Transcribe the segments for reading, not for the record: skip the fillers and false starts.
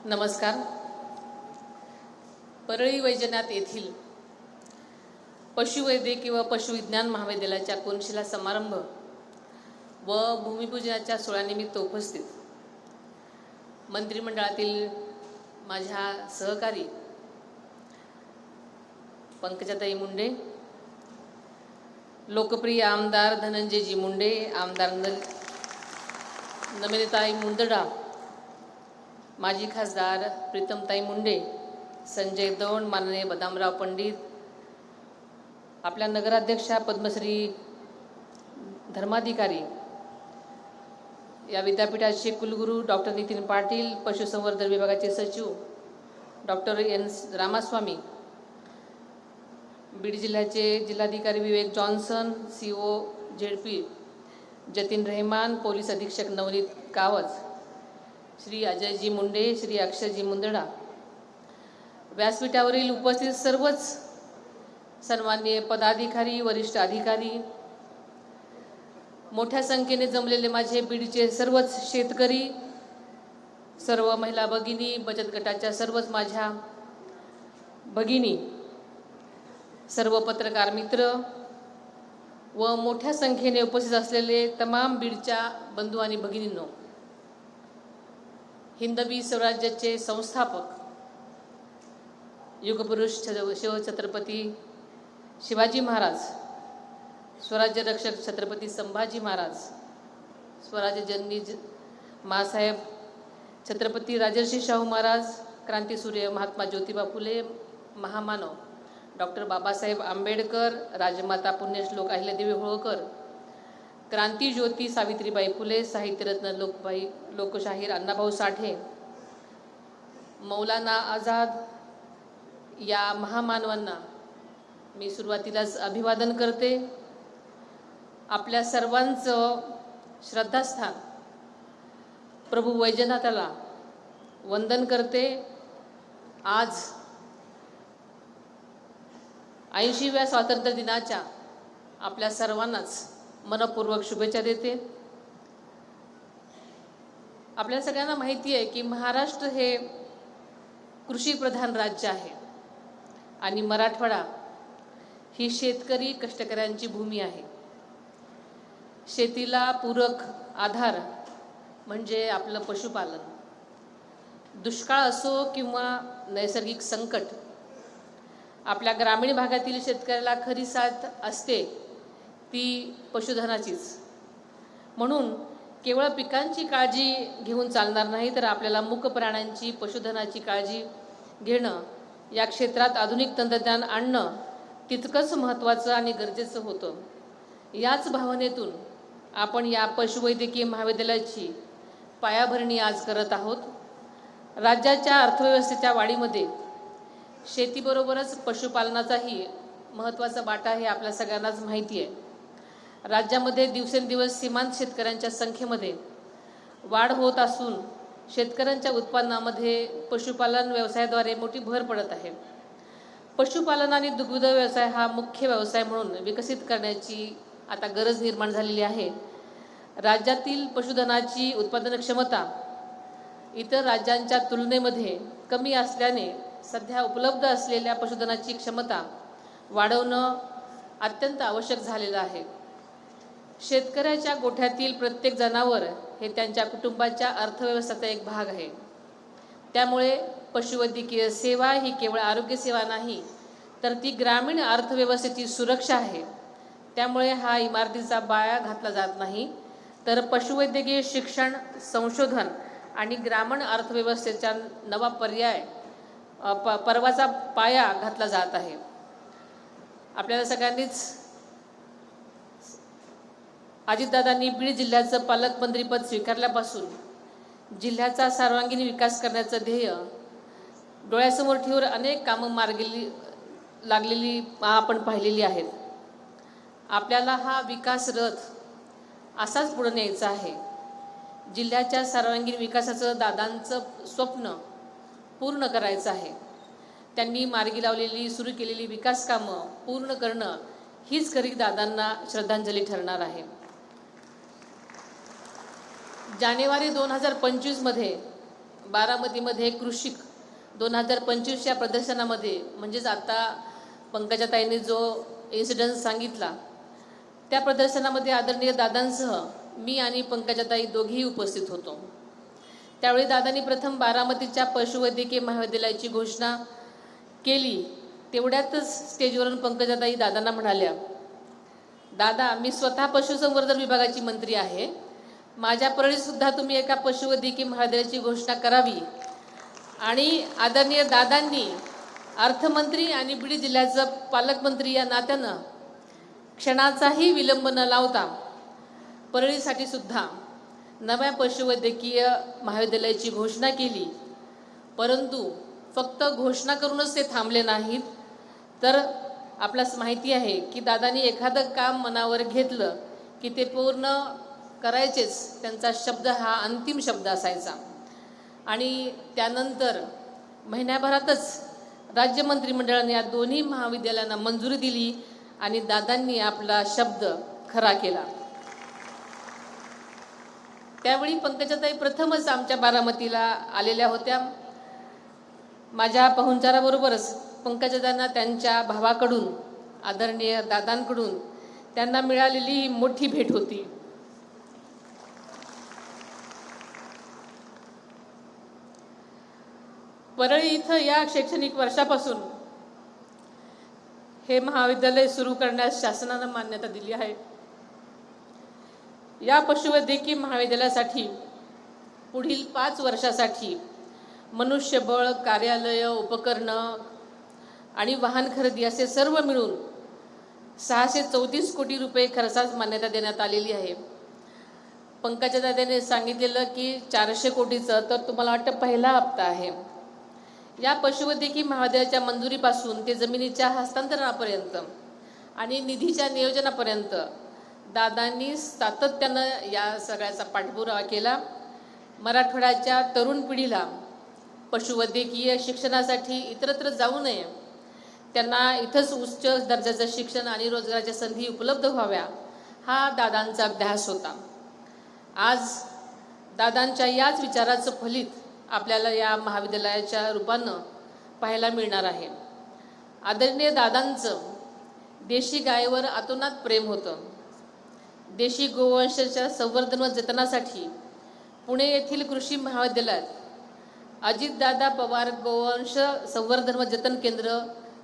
नमस्कार. परळी वैजनाथ येथील पशुवैद्यकीय व पशुविज्ञान महाविद्यालयाच्या कोनशिला समारंभ व भूमिपूजनाच्या सोहळ्यानिमित्त उपस्थित मंत्रिमंडळातील माझ्या सहकारी पंकजाताई मुंडे, लोकप्रिय आमदार धनंजयजी मुंडे, आमदार नमिताताई मुंदडा, माजी खासदार प्रीतमताई मुंडे, संजय दौंड, माननीय बदामराव पंडित, आपल्या नगराध्यक्षा पद्मश्री धर्माधिकारी, या विद्यापीठाचे कुलगुरू डॉक्टर नितीन पाटील, पशुसंवर्धन विभागाचे सचिव डॉक्टर एन रामास्वामी, बीड जिल्ह्याचे जिल्हाधिकारी Vivek Johnson, CO ZP Jatin Rahman, police अधीक्षक नवनीत कावज, श्री अजयजी मुंडे, श्री अक्षयजी मुंदडा, व्यासपीठावरील उपस्थित सर्वच सन्माननीय पदाधिकारी, वरिष्ठ अधिकारी, मोठ्या संख्येने जमलेले माझे बीडचे सर्वच शेतकरी, सर्व महिला भगिनी, बचत गटाच्या सर्वच माझ्या भगिनी, सर्व पत्रकार मित्र व मोठ्या संख्येने उपस्थित असलेले तमाम बीडच्या बंधू आणि भगिनींनो, हिंदवी स्वराज्याचे संस्थापक युगपुरुष शिवछत्रपती शिवाजी महाराज, स्वराज्य रक्षक छत्रपती संभाजी महाराज, स्वराज्य जननी मासाहेब छत्रपती राजर्षी शाहू महाराज, क्रांतीसूर्य महात्मा ज्योतिबा फुले, महामानव डॉक्टर बाबासाहेब आंबेडकर, राजमाता पुण्यश्लोक अहिल्यादेवी होळकर, क्रांतीज्योती सावित्रीबाई फुले, साहित्यरत्न लोकशाहीर अण्णाभाऊ साठे, मौलाना आझाद, या महामानवांना मी सुरुवातीलाच अभिवादन करते. आपल्या सर्वांचं श्रद्धास्थान प्रभू वैजनाथाला वंदन करते. आज 80व्या स्वातंत्र्य दिनाच्या आपल्या सर्वांनाच मनपूर्वक शुभेच्छा देते. आपल्या सगळ्यांना माहिती आहे की महाराष्ट्र हे कृषीप्रधान राज्य आहे आणि मराठवाडा ही शेतकरी कष्टकऱ्यांची भूमी आहे. शेतीला पूरक आधार म्हणजे आपलं पशुपालन. दुष्काळ असो किंवा नैसर्गिक संकट, आपल्या ग्रामीण भागातील शेतकऱ्याला खरी साथ असते ती पशुधनाचीच. म्हणून केवळ पिकांची काळजी घेऊन चालणार नाही, तर आपल्याला मूक प्राण्यांची, पशुधनाची काळजी घेणं, या क्षेत्रात आधुनिक तंत्रज्ञान आणणं तितकंच महत्त्वाचं आणि गरजेचं होतं. याच भावनेतून आपण या पशुवैद्यकीय महाविद्यालयाची पायाभरणी आज करत आहोत. राज्याच्या अर्थव्यवस्थेच्या वाढीमध्ये शेतीबरोबरच पशुपालनाचाही महत्त्वाचा वाटा हे आपल्या सगळ्यांनाच माहिती आहे. राज्यामध्ये दिवसेंदिवस सीमांत शेतकऱ्यांच्या संख्येमध्ये वाढ होत असून शेतकऱ्यांच्या उत्पन्नामध्ये पशुपालन व्यवसायाद्वारे मोठी भर पडत आहे. पशुपालन आणि दुग्ध व्यवसाय हा मुख्य व्यवसाय म्हणून विकसित करण्याची आता गरज निर्माण झालेली आहे. राज्यातील पशुधनाची उत्पादन क्षमता इतर राज्यांच्या तुलनेमध्ये कमी असल्याने सध्या उपलब्ध असलेल्या पशुधनाची क्षमता वाढवणं अत्यंत आवश्यक झालेलं आहे. शेतकऱ्याच्या गोठ्यातील प्रत्येक जनावर हे त्यांच्या कुटुंबाच्या अर्थव्यवस्थेचा एक भाग आहे. त्यामुळे पशुवैद्यकीय सेवा ही केवळ आरोग्यसेवा नाही, तर ती ग्रामीण अर्थव्यवस्थेची सुरक्षा आहे. त्यामुळे हा इमारतीचा पाया घातला जात नाही, तर पशुवैद्यकीय शिक्षण, संशोधन आणि ग्रामीण अर्थव्यवस्थेचा नवा पर्याय पर्वाचा पाया घातला जात आहे. आपल्याला सगळ्यांनीच अजितदादांनी बीड जिल्ह्याचं पालकमंत्रीपद स्वीकारल्यापासून जिल्ह्याचा सर्वांगीण विकास करण्याचं ध्येय डोळ्यासमोर ठेवून अनेक कामं मार्गी लागलेली आपण पाहिलेली आहेत. आपल्याला हा विकास रथ असाच पुढे न्यायचा आहे. जिल्ह्याच्या सर्वांगीण विकासाचं दादांचं स्वप्न पूर्ण करायचं आहे. त्यांनी मार्गी लावलेली, सुरू केलेली विकास कामं पूर्ण करणं हीच खरी दादांना श्रद्धांजली ठरणार आहे. जानेवारी 2025 मध्ये बारामतीमध्ये कृषिक 2025 या प्रदर्शनामध्ये, म्हणजेच आता पंकजाताईंनी जो इन्सिडन्स सांगितला त्या प्रदर्शनामध्ये आदरणीय दादांसह मी आणि पंकजाताई दोघेही उपस्थित होतो. त्यावेळी दादांनी प्रथम बारामतीच्या पशुवैद्यकीय महाविद्यालयाची घोषणा केली. तेवढ्यातच स्टेजवरून पंकजाताई दादांना म्हणाल्या, दादा, मी स्वतः पशुसंवर्धन विभागाची मंत्री आहे, माझ्या परळीसुद्धा तुम्ही एका पशुवैद्यकीय महाविद्यालयाची घोषणा करावी. आणि आदरणीय दादांनी अर्थमंत्री आणि बीड जिल्ह्याचं पालकमंत्री या नात्यानं क्षणाचाही विलंब न लावता परळीसाठी सुद्धा नव्या पशुवैद्यकीय महाविद्यालयाची घोषणा केली. परंतु फक्त घोषणा करूनच ते थांबले नाहीत, तर आपल्यास माहिती आहे की दादांनी एखादं काम मनावर घेतलं की ते पूर्ण करायचेच. त्यांचा शब्द हा अंतिम शब्द असायचा. आणि त्यानंतर महिन्याभरातच राज्य मंत्रिमंडळाने या दोन्ही महाविद्यालयांना मंजुरी दिली आणि दादांनी आपला शब्द खरा केला. त्यावेळी पंकजाताई प्रथमच आमच्या बारामतीला आलेल्या होत्या. माझ्या पाहुणचाराबरोबरच पंकजाताईंना त्यांच्या भावाकडून, आदरणीय दादांकडून त्यांना मिळालेली ही मोठी भेट होती. परळी इथं या शैक्षणिक वर्षापासून हे महाविद्यालय सुरू करण्यास शासनानं मान्यता दिली आहे. या पशुवैद्यकीय महाविद्यालयासाठी पुढील 5 वर्षासाठी मनुष्यबळ, कार्यालय, उपकरणं आणि वाहन खरेदी असे सर्व मिळून 634 कोटी रुपये खर्चास मान्यता देण्यात आलेली आहे. पंकजाताईंनी सांगितलेलं की 400 कोटीचं, तर तुम्हाला वाटतं पहिला हप्ता आहे. या पशुवैद्यकीय महाविद्यालयाच्या मंजुरीपासून ते जमिनीच्या हस्तांतरणापर्यंत आणि निधीच्या नियोजनापर्यंत दादांनी सातत्यानं या सगळ्याचा पाठपुरावा केला. मराठवाड्याच्या तरुण पिढीला पशुवैद्यकीय शिक्षणासाठी इतरत्र जाऊ नये, त्यांना इथंच उच्च दर्जाचं शिक्षण आणि रोजगाराच्या संधी उपलब्ध व्हाव्या, हा दादांचा ध्यास होता. आज दादांच्या याच विचाराचं फलित आपल्याला या महाविद्यालयाच्या रूपानं पाहायला मिळणार आहे. आदरणीय दादांचं देशी गायीवर अतोनात प्रेम होतं. देशी गोवंशाच्या संवर्धन व जतनासाठी पुणे येथील कृषी महाविद्यालयात अजितदादा पवार गोवंश संवर्धन व जतन केंद्र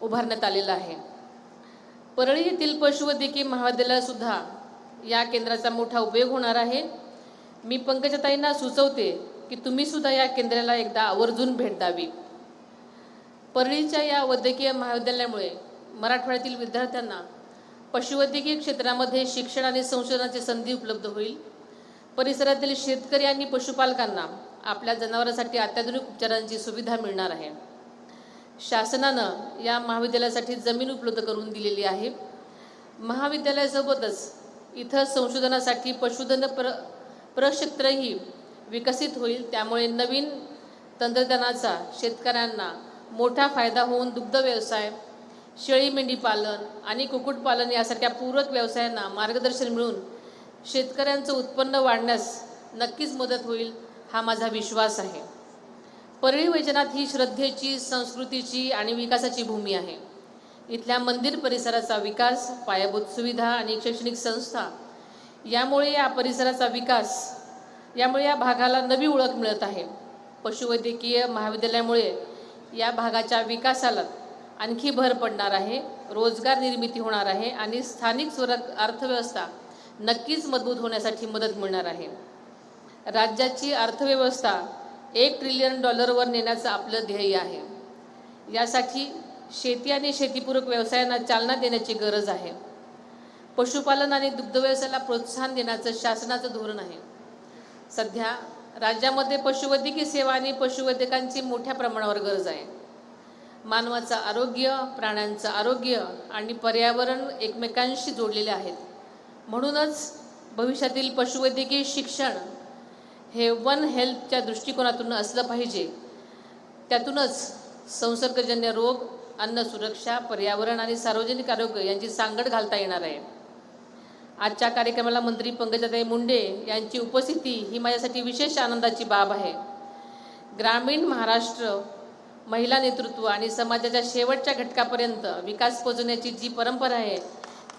उभारण्यात आलेलं आहे. परळी येथील पशुवैद्यकीय महाविद्यालयातसुद्धा या केंद्राचा मोठा उपयोग होणार आहे. मी पंकजाताईंना सुचवते की तुम्ही सुद्धा या केंद्राला एकदा आवर्जून भेट द्यावी. परळीच्या या वैद्यकीय महाविद्यालयामुळे मराठवाड्यातील विद्यार्थ्यांना पशुवैद्यकीय क्षेत्रामध्ये शिक्षण आणि संशोधनाची संधी उपलब्ध होईल. परिसरातील शेतकरी आणि पशुपालकांना आपल्या जनावरांसाठी अत्याधुनिक उपचारांची सुविधा मिळणार आहे. शासनानं या महाविद्यालयासाठी जमीन उपलब्ध करून दिलेली आहे. महाविद्यालयासोबतच इथं संशोधनासाठी पशुधन प्रक्षेत्रही विकसित होईल. त्यामुळे नवीन तंत्रज्ञानाचा शेतकऱ्यांना मोठा फायदा होऊन दुग्ध व्यवसाय, शेळी मेंढी पालन आणि कुक्कुटपालन यासारख्या पूरक व्यवसायांना मार्गदर्शन मिळून शेतकऱ्यांचं उत्पन्न वाढण्यास नक्कीच मदत होईल, हा माझा विश्वास आहे. परळी वैजनाथ ही श्रद्धेची, संस्कृतीची आणि विकासाची भूमी आहे. इथल्या मंदिर परिसराचा विकास, पायाभूत सुविधा आणि शैक्षणिक संस्था यामुळे या परिसराचा विकास, यामुळे या भागाला नवी ओळख मिळत आहे. पशुवैद्यकीय महाविद्यालयामुळे या भागाच्या विकासाला आणखी भर पडणार आहे, रोजगार निर्मिती होणार आहे आणि स्थानिक अर्थव्यवस्था नक्कीच मजबूत होण्यासाठी मदत मिळणार आहे. राज्याची अर्थव्यवस्था $1 ट्रिलियन वर नेण्याचं आपलं ध्येय आहे. यासाठी शेती आणि शेतीपूरक व्यवसायांना चालना देण्याची गरज आहे. पशुपालन आणि दुग्ध व्यवसायाला प्रोत्साहन देण्याचं शासनाचं धोरण आहे. सध्या राज्यामध्ये पशुवैद्यकीय सेवा आणि पशुवैद्यकांची मोठ्या प्रमाणावर गरज आहे. मानवाचं आरोग्य, प्राण्यांचं आरोग्य आणि पर्यावरण एकमेकांशी जोडलेले आहेत. म्हणूनच भविष्यातील पशुवैद्यकीय शिक्षण हे वन हेल्थच्या दृष्टिकोनातून असलं पाहिजे. त्यातूनच संसर्गजन्य रोग, अन्न सुरक्षा, पर्यावरण आणि सार्वजनिक आरोग्य यांची सांगड घालता येणार आहे. आजच्या कार्यक्रमाला मंत्री पंकजाताई मुंडे यांची उपस्थिती ही माझ्यासाठी विशेष आनंदाची बाब आहे. ग्रामीण महाराष्ट्र महिला नेतृत्व आणि समाजाच्या शेवटच्या घटकापर्यंत विकास पोचवण्याची जी परंपरा आहे,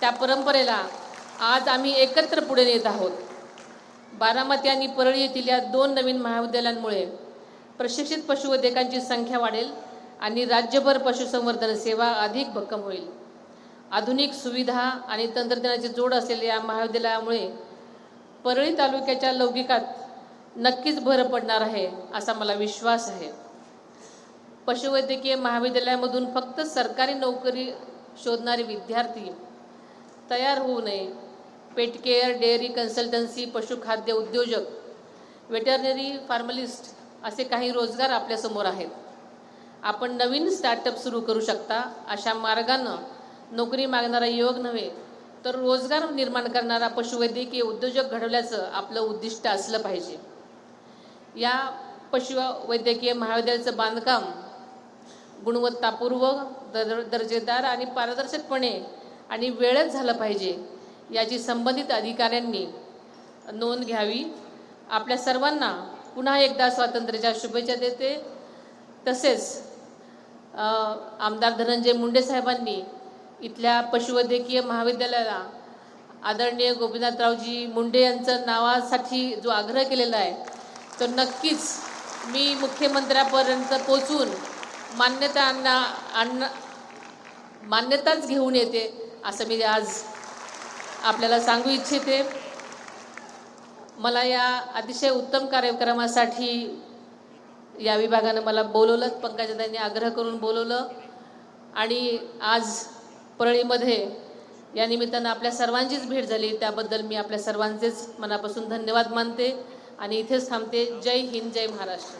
त्या परंपरेला आज आम्ही एकत्र पुढे नेत आहोत. बारामती आणि परळी येथील या 2 नवीन महाविद्यालयांमुळे प्रशिक्षित पशुवैद्यकांची संख्या वाढेल आणि राज्यभर पशुसंवर्धन सेवा अधिक भक्कम होईल. आधुनिक सुविधा आणि तंत्रज्ञानाची जोड असलेल्या या महाविद्यालयामुळे परळी तालुक्याच्या लौकिकात नक्कीच भर पडणार आहे असा मला विश्वास आहे. पशुवैद्यकीय महाविद्यालयामधून फक्त सरकारी नोकरी शोधणारे विद्यार्थी तयार होऊ नये. पेटकेअर, डेअरी कन्सल्टन्सी, पशुखाद्य उद्योजक, वेटरनरी फार्मलिस्ट असे काही रोजगार आपल्यासमोर आहेत. आपण नवीन स्टार्टअप सुरू करू शकता. अशा मार्गानं नोकरी मागणारा युवक नव्हे तर रोजगार निर्माण करणारा पशुवैद्यकीय उद्योजक घडवल्याचं आपलं उद्दिष्ट असलं पाहिजे. या पशुवैद्यकीय महाविद्यालयाचं बांधकाम गुणवत्तापूर्वक, दर्जेदार आणि पारदर्शकपणे आणि वेळेत झालं पाहिजे याची संबंधित अधिकाऱ्यांनी नोंद घ्यावी. आपल्या सर्वांना पुन्हा एकदा स्वातंत्र्याच्या शुभेच्छा देते. तसेच आमदार धनंजय मुंडे साहेबांनी इथल्या पशुवैद्यकीय महाविद्यालयाला आदरणीय गोपीनाथरावजी मुंडे यांचं नावासाठी जो आग्रह केलेला आहे तो नक्कीच मी मुख्यमंत्र्यापर्यंत पोचून मान्यताच घेऊन येते असं मी आज आपल्याला सांगू इच्छिते. मला या अतिशय उत्तम कार्यक्रमासाठी या विभागानं मला बोलवलं, पंकजाताईंनी आग्रह करून बोलवलं आणि आज परळीमध्ये या निमित्तानं आपल्या सर्वांचीच भेट झाली. त्याबद्दल मी आपल्या सर्वांचेच मनापासून धन्यवाद मानते आणि इथेच थांबते. जय हिंद, जय महाराष्ट्र.